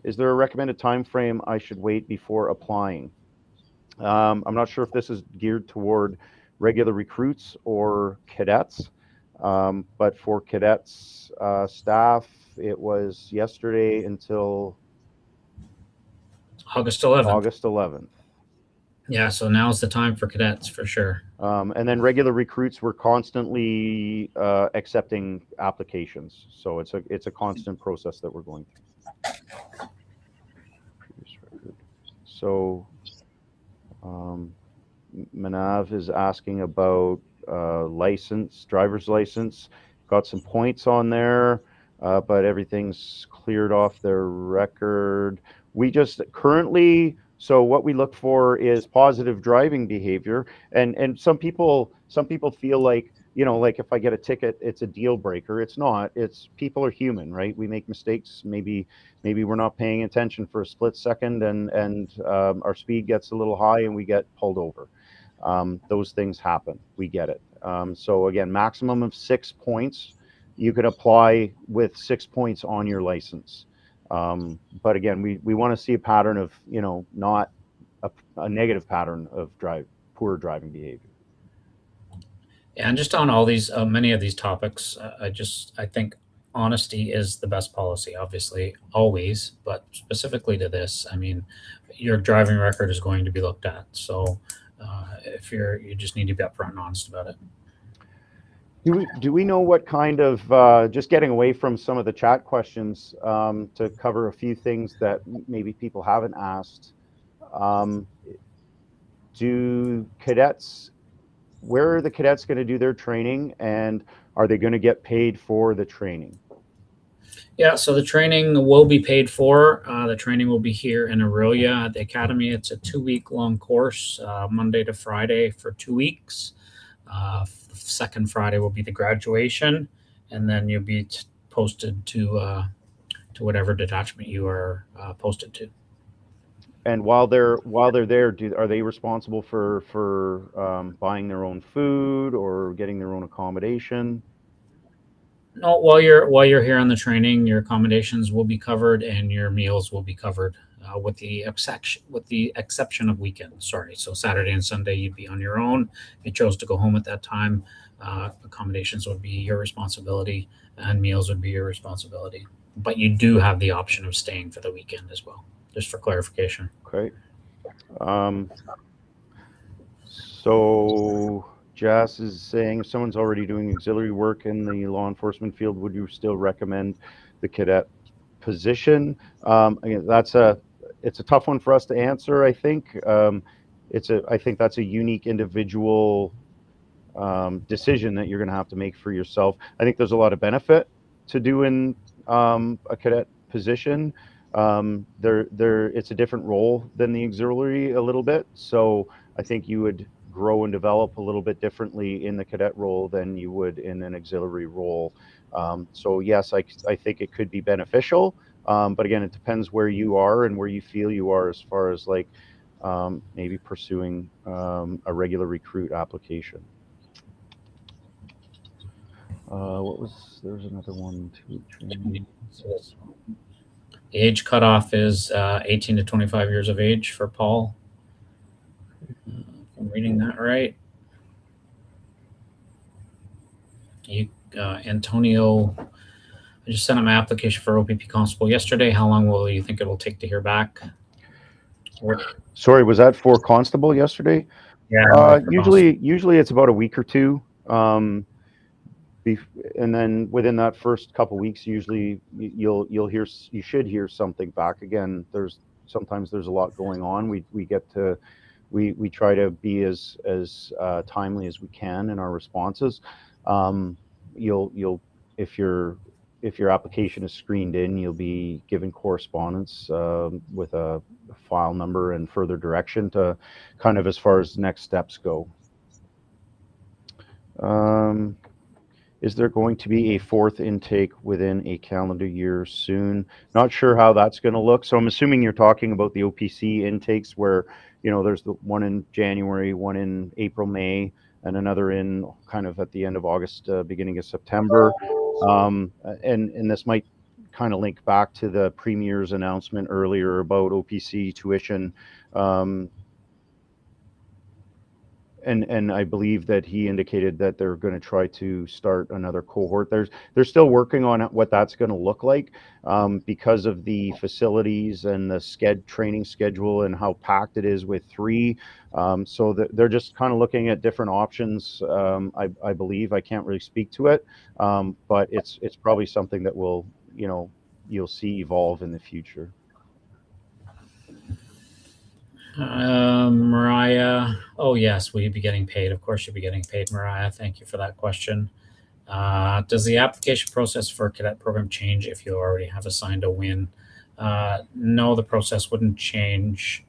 Is there a recommended time frame I should wait before applying? I'm not sure if this is geared toward regular recruits or cadets, but for cadets staff, it was yesterday until August 11th. August 11th. Yeah, so now's the time for cadets for sure. And then regular recruits were constantly accepting applications, so it's a constant process that we're going through. So. Manav is asking about driver's license. Got some points on there, but everything's cleared off their record. We just currently, so what we look for is positive driving behavior, and some people feel like, like if I get a ticket, it's a deal breaker. It's not. It's people are human, right? We make mistakes. Maybe we're not paying attention for a split second, and our speed gets a little high, and we get pulled over. Those things happen. We get it. So again, maximum of 6 points. You could apply with 6 points on your license. But again, we want to see a pattern of, not a negative pattern of poor driving behavior. Yeah, and just on all these, many of these topics, I think honesty is the best policy, obviously, always, but specifically to this, I mean, your driving record is going to be looked at. So if you just need to be upfront and honest about it. Do we know what kind of, just getting away from some of the chat questions, to cover a few things that maybe people haven't asked, where are the cadets going to do their training, and are they going to get paid for the training? Yeah, so the training will be paid for. The training will be here in Aurelia at the Academy. It's a 2-week-long course, Monday to Friday for 2 weeks. Second Friday will be the graduation, and then you'll be posted to whatever detachment you are posted to. And while they're there, are they responsible for buying their own food or getting their own accommodation? No, while you're here on the training, your accommodations will be covered and your meals will be covered, with the exception of weekends. Sorry, so Saturday and Sunday you'd be on your own. If you chose to go home at that time, accommodations would be your responsibility and meals would be your responsibility. But you do have the option of staying for the weekend as well, just for clarification. Okay. So Jas is saying, if someone's already doing auxiliary work in the law enforcement field, would you still recommend the cadet position? Again, it's a tough one for us to answer. I think I think that's a unique individual decision that you're going to have to make for yourself. I think there's a lot of benefit to doing a cadet position. It's a different role than the auxiliary a little bit, so I think you would grow and develop a little bit differently in the cadet role than you would in an auxiliary role. So yes, I think it could be beneficial, but again, it depends where you are and where you feel you are as far as like maybe pursuing a regular recruit application. There's another one too. The age cutoff is 18 to 25 years of age for Paul. If I'm reading that right. Antonio, I just sent him my application for OPP Constable yesterday. How long will you think it will take to hear back? Sorry, was that for constable yesterday? Yeah, no, for constable. Usually it's about a week or two. And then within that first couple weeks, usually you should hear something back again. Sometimes there's a lot going on. We try to be as timely as we can in our responses. You'll if your application is screened in, you'll be given correspondence with a file number and further direction to kind of as far as next steps go. Is there going to be a fourth intake within a calendar year soon? Not sure how that's going to look. So I'm assuming you're talking about the OPC intakes where, there's the one in January, one in April, May, and another in kind of at the end of August, beginning of September. And this might kind of link back to the Premier's announcement earlier about OPC tuition. And I believe that he indicated that they're going to try to start another cohort. They're still working on what that's going to look like because of the facilities and the training schedule and how packed it is with 3. So they're just kind of looking at different options. I believe I can't really speak to it, but it's probably something that you'll see evolve in the future. Mariah, oh yes, will you be getting paid? Of course you'll be getting paid, Mariah. Thank you for that question. Does the application process for a cadet program change if you already have assigned a win? No, the process wouldn't change.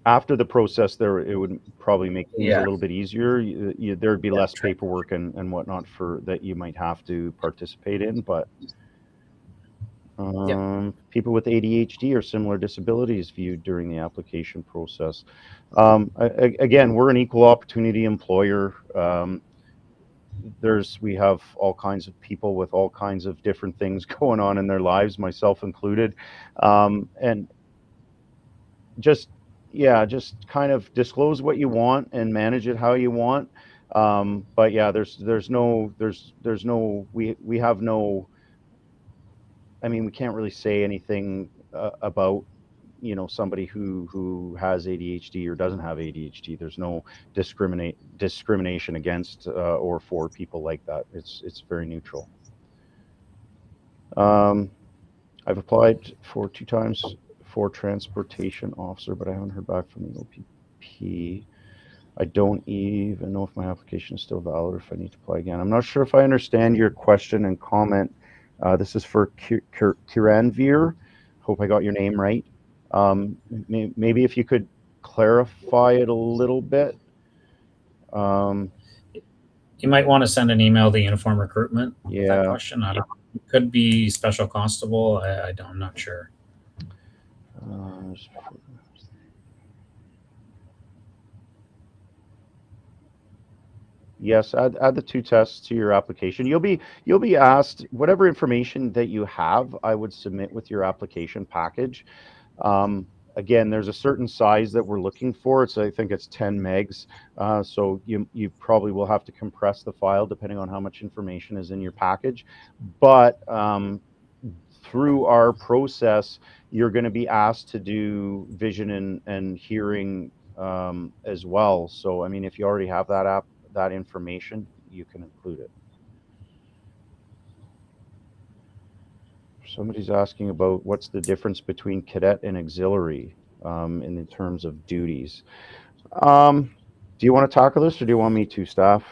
After the process, it would probably make things a little bit easier. There'd be less paperwork and whatnot that you might have to participate in, but people with ADHD or similar disabilities viewed during the application process. Again, we're an equal opportunity employer. We have all kinds of people with all kinds of different things going on in their lives, myself included, and just kind of disclose what you want and manage it how you want. But yeah, we have no. I mean, we can't really say anything about somebody who has ADHD or doesn't have ADHD. There's no discrimination against or for people like that. It's very neutral. I've applied for 2 times for transportation officer, but I haven't heard back from the OPP. I don't even know if my application is still valid or if I need to apply again. I'm not sure if I understand your question and comment. This is for Kiranveer. Hope I got your name right. Maybe if you could clarify it a little bit. You might want to send an email to Uniform Recruitment with that question. I don't know. It could be Special Constable. I'm not sure. Yes, add the 2 tests to your application. You'll be asked whatever information that you have. I would submit with your application package. Again, there's a certain size that we're looking for. I think it's 10 megs. So you probably will have to compress the file depending on how much information is in your package. But through our process, you're going to be asked to do vision and hearing as well. So I mean, if you already have that information, you can include it. Somebody's asking about what's the difference between cadet and auxiliary in terms of duties. Do you want to tackle this or do you want me to, staff?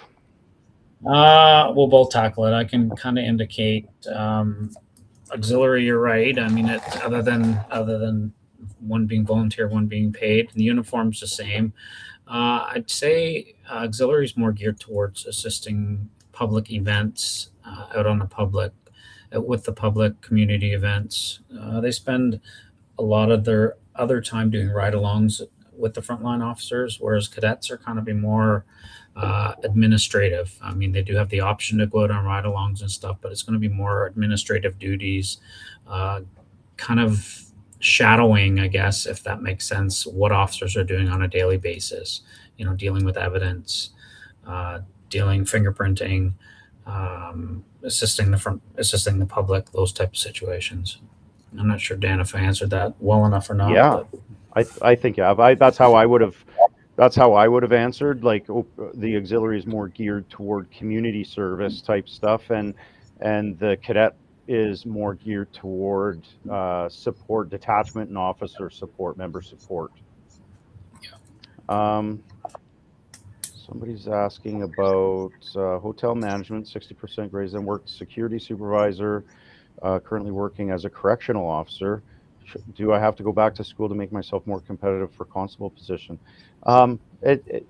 We'll both tackle it. I can kind of indicate auxiliary, you're right. I mean, other than one being volunteer, one being paid, the uniform's the same. I'd say auxiliary is more geared towards assisting public events out on the public, with the public community events. They spend a lot of their other time doing ride-alongs with the frontline officers, whereas cadets are kind of be more administrative. I mean, they do have the option to go out on ride-alongs and stuff, but it's going to be more administrative duties, kind of shadowing, I guess, if that makes sense, what officers are doing on a daily basis, dealing with evidence, dealing fingerprinting, assisting the public, those type of situations. I'm not sure, Dan, if I answered that well enough or not. Yeah. I think yeah. That's how I would have. That's how I would have answered. Like the auxiliary is more geared toward community service type stuff, and the cadet is more geared toward support, detachment and officer support, member support. Um, Somebody's asking about hotel management, 60% grades, then worked security supervisor, currently working as a correctional officer. Do I have to go back to school to make myself more competitive for constable position? Um, it, it,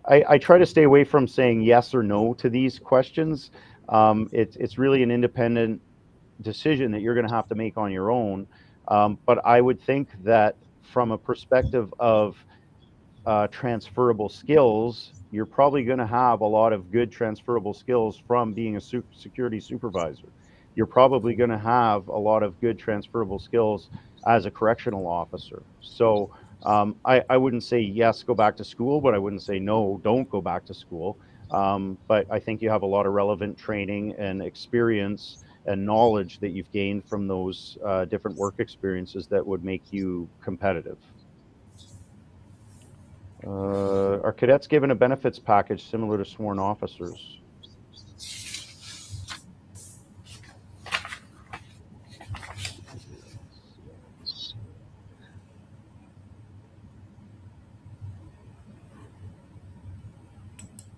I try to stay away from saying yes or no to these questions. It's really an independent decision that you're going to have to make on your own. But I would think that from a perspective of transferable skills, you're probably going to have a lot of good transferable skills from being a security supervisor. You're probably going to have a lot of good transferable skills as a correctional officer. So I wouldn't say yes, go back to school, but I wouldn't say no, don't go back to school. But I think you have a lot of relevant training and experience and knowledge that you've gained from those different work experiences that would make you competitive. Are cadets given a benefits package similar to sworn officers?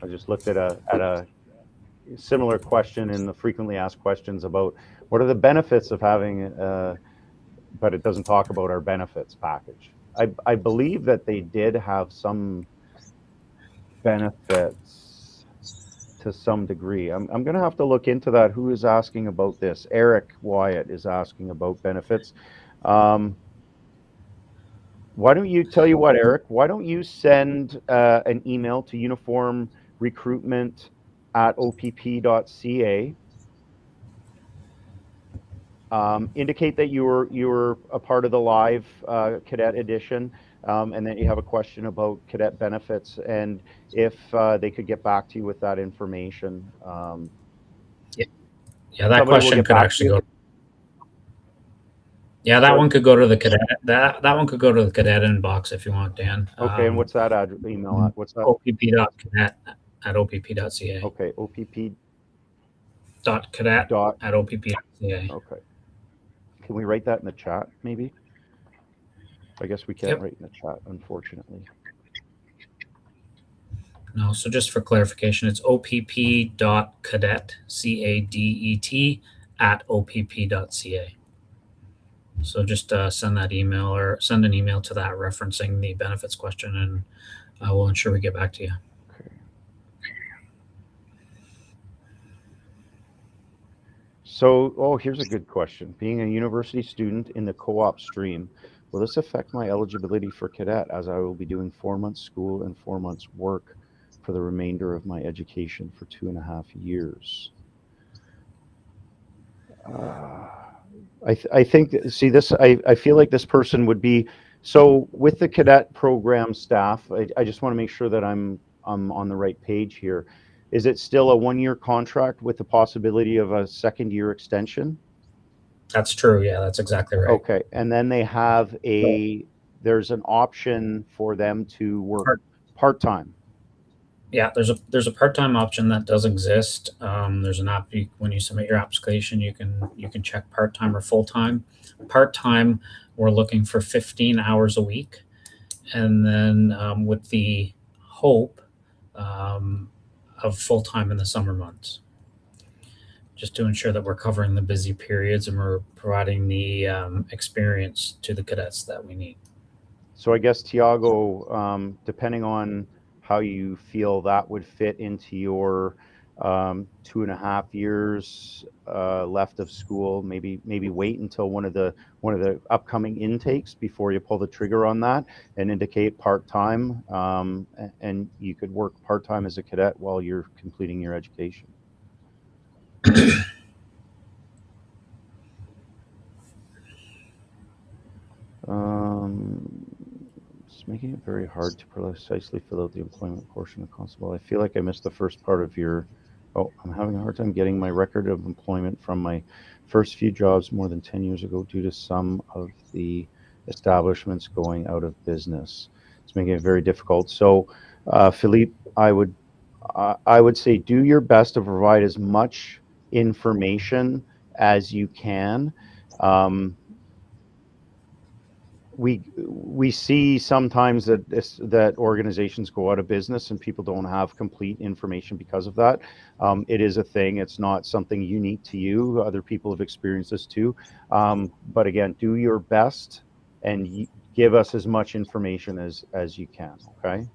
I just looked at a similar question in the frequently asked questions about what are the benefits of having, but it doesn't talk about our benefits package. I believe that they did have some benefits to some degree. I'm going to have to look into that. Who is asking about this? Eric Wyatt is asking about benefits. Why don't you tell you what, Eric? Why don't you send an email to uniform recruitment at opp.ca? Indicate that you were a part of the live cadet edition, and that you have a question about cadet benefits, and if they could get back to you with that information. Yeah, that Somebody will question get could back to actually you. go. Yeah, that Sorry. one could go to the cadet. That one could go to the cadet inbox if you want, Dan. Okay, and what's that email at? What's that? opp.cadet@opp.ca. Okay, opp. .cadet Dot. at opp.ca. Okay. Can we write that in the chat, maybe? I guess we can't Yep. write in the chat, unfortunately. No, so just for clarification, it's opp.cadet, CADET, at opp.ca. So just send that email or send an email to that referencing the benefits question, and we'll ensure we get back to you. Okay. So, here's a good question. Being a university student in the co-op stream, will this affect my eligibility for cadet, as I will be doing 4 months school and 4 months work for the remainder of my education for 2.5 years? I think, see this, I feel like this person would be, so with the cadet program staff, I just want to make sure that I'm on the right page here. Is it still a 1-year contract with the possibility of a 2nd-year extension? That's true. Yeah, that's exactly right. Okay, and then they have there's an option for them to work part-time. Yeah, there's a part-time option that does exist. There's an app when you submit your application, you can check part-time or full-time. Part-time, we're looking for 15 hours a week, and then with the hope of full-time in the summer months, just to ensure that we're covering the busy periods and we're providing the experience to the cadets that we need. So I guess, Tiago, depending on how you feel that would fit into your 2.5 years left of school, maybe wait until one of the upcoming intakes before you pull the trigger on that, and indicate part-time, and you could work part-time as a cadet while you're completing your education. It's making it very hard to precisely fill out the employment portion of constable. I feel like I missed the first part of your. Oh, I'm having a hard time getting my record of employment from my first few jobs more than 10 years ago due to some of the establishments going out of business. It's making it very difficult. So, Philippe, I would say do your best to provide as much information as you can. Um, we see sometimes that organizations go out of business and people don't have complete information because of that. It is a thing. It's not something unique to you. Other people have experienced this too. But again, do your best and give us as much information as you can. Okay.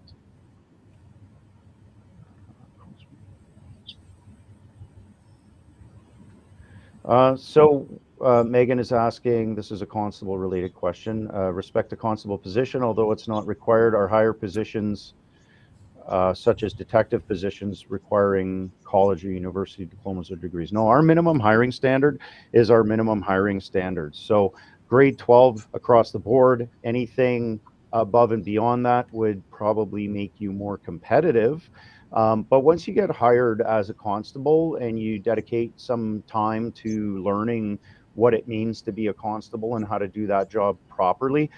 Megan is asking, this is a constable related question. Respect to constable position, although it's not required, are higher positions such as detective positions requiring college or university diplomas or degrees? No, our minimum hiring standard is our minimum hiring standard. So grade 12 across the board, anything above and beyond that would probably make you more competitive. But once you get hired as a constable and you dedicate some time to learning what it means to be a constable and how to do that job properly,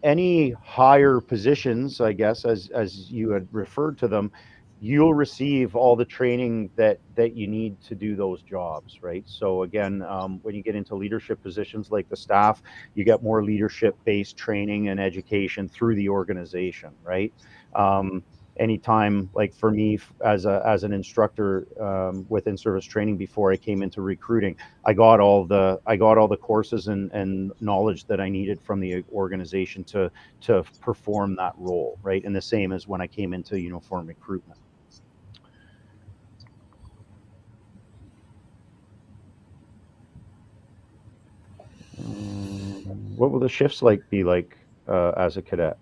any higher positions, I guess, as you had referred to them, you'll receive all the training that you need to do those jobs, right? So again, when you get into leadership positions like the staff, you get more leadership-based training and education through the organization, right? Anytime, like for me as an instructor within service training before I came into recruiting, I got all the courses and knowledge that I needed from the organization to perform that role, right? And the same as when I came into uniform recruitment. What will the shifts be like as a cadet?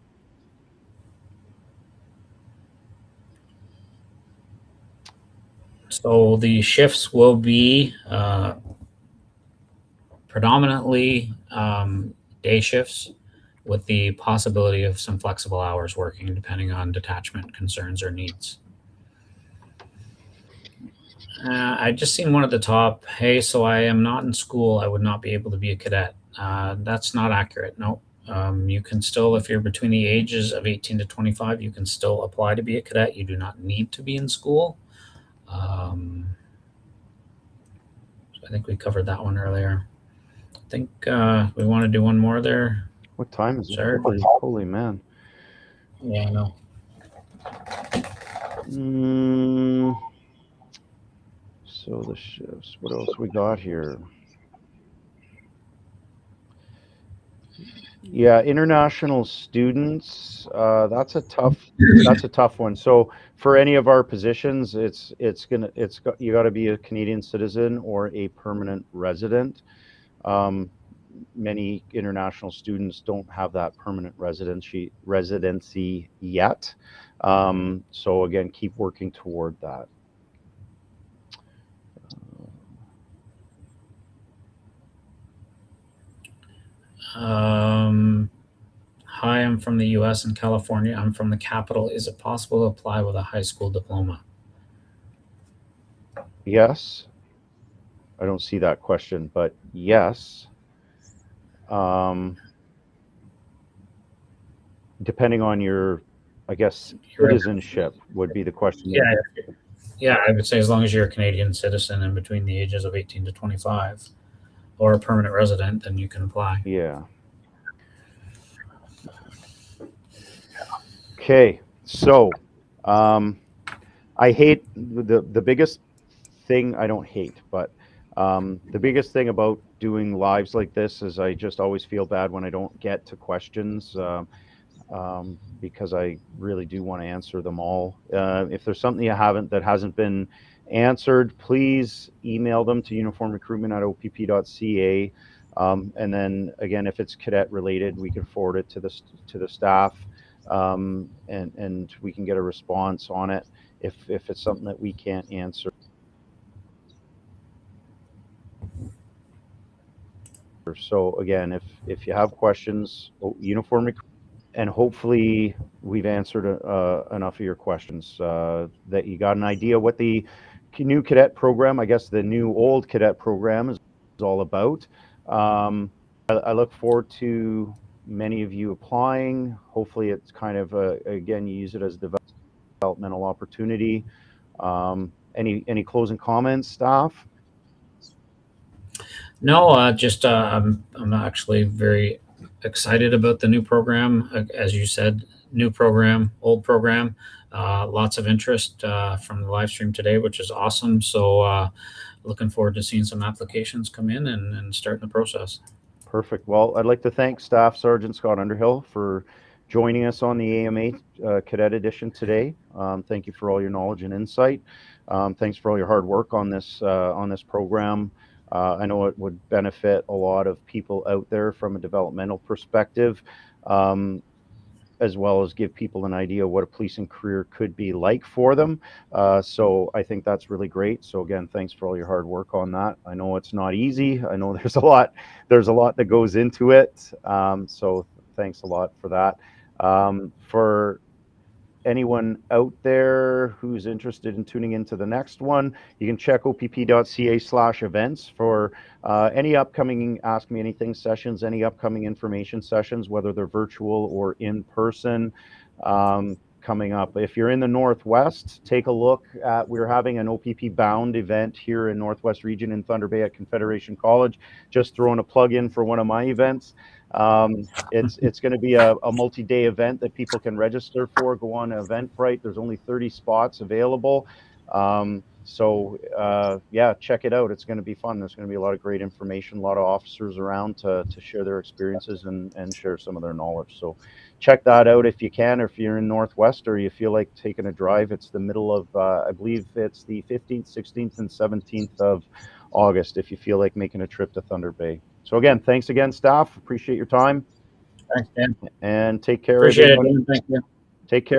So the shifts will be predominantly day shifts with the possibility of some flexible hours working depending on detachment concerns or needs. I just seen one at the top. Hey, so I am not in school. I would not be able to be a cadet. That's not accurate. No. You can still, if you're between the ages of 18 to 25, you can still apply to be a cadet. You do not need to be in school. So I think we covered that one earlier. I think we want to do one more there. What time is it? Sure. Holy man. Yeah, I know. So the shifts, what else we got here? Yeah, international students, that's a tough one. So for any of our positions, you got to be a Canadian citizen or a permanent resident. Many international students don't have that permanent residency yet. So again, keep working toward that. Hi, I'm from the US and California. I'm from the capital. Is it possible to apply with a high school diploma? Yes. I don't see that question, but yes. Depending on your, I guess, citizenship would be the question. Yeah, I would say as long as you're a Canadian citizen and between the ages of 18 to 25 or a permanent resident, then you can apply. Yeah. Okay, so I hate the biggest thing, I don't hate, but the biggest thing about doing lives like this is I just always feel bad when I don't get to questions because I really do want to answer them all. If there's something that hasn't been answered, please email them to uniformrecruitment@opp.ca. And then again, if it's cadet related, we can forward it to the staff, and we can get a response on it if it's something that we can't answer. So again, if you have questions, uniform recruitment, and hopefully we've answered enough of your questions that you got an idea what the new cadet program, I guess the new old cadet program, is all about. I look forward to many of you applying. Hopefully, it's kind of again, you use it as a developmental opportunity. Any closing comments, staff? No, just I'm actually very excited about the new program. As you said, new program, old program. Lots of interest from the live stream today, which is awesome. So looking forward to seeing some applications come in and starting the process. Perfect. Well, I'd like to thank Staff Sergeant Scott Underhill for joining us on the AMA Cadet Edition today. Thank you for all your knowledge and insight. Thanks for all your hard work on this program. I know it would benefit a lot of people out there from a developmental perspective, as well as give people an idea what a policing career could be like for them. So I think that's really great. So again, thanks for all your hard work on that. I know it's not easy. I know there's a lot that goes into it. So thanks a lot for that. For anyone out there who's interested in tuning into the next one, you can check opp.ca/events for any upcoming Ask Me Anything sessions, any upcoming information sessions, whether they're virtual or in person, coming up. If you're in the Northwest, take a look at, we're having an OPP bound event here in Northwest Region in Thunder Bay at Confederation College. Just throwing a plug in for one of my events. It's going to be a multi-day event that people can register for. Go on Eventbrite. There's only 30 spots available. Yeah, check it out. It's going to be fun. There's going to be a lot of great information, a lot of officers around to share their experiences and share some of their knowledge. So check that out if you can, or if you're in Northwest or you feel like taking a drive. It's the middle of, I believe it's the 15th, 16th, and 17th of August if you feel like making a trip to Thunder Bay. So again, thanks again, staff. Appreciate your time. Thanks, Dan. And take care, Appreciate everybody. it, Dan. Thank you. Take care.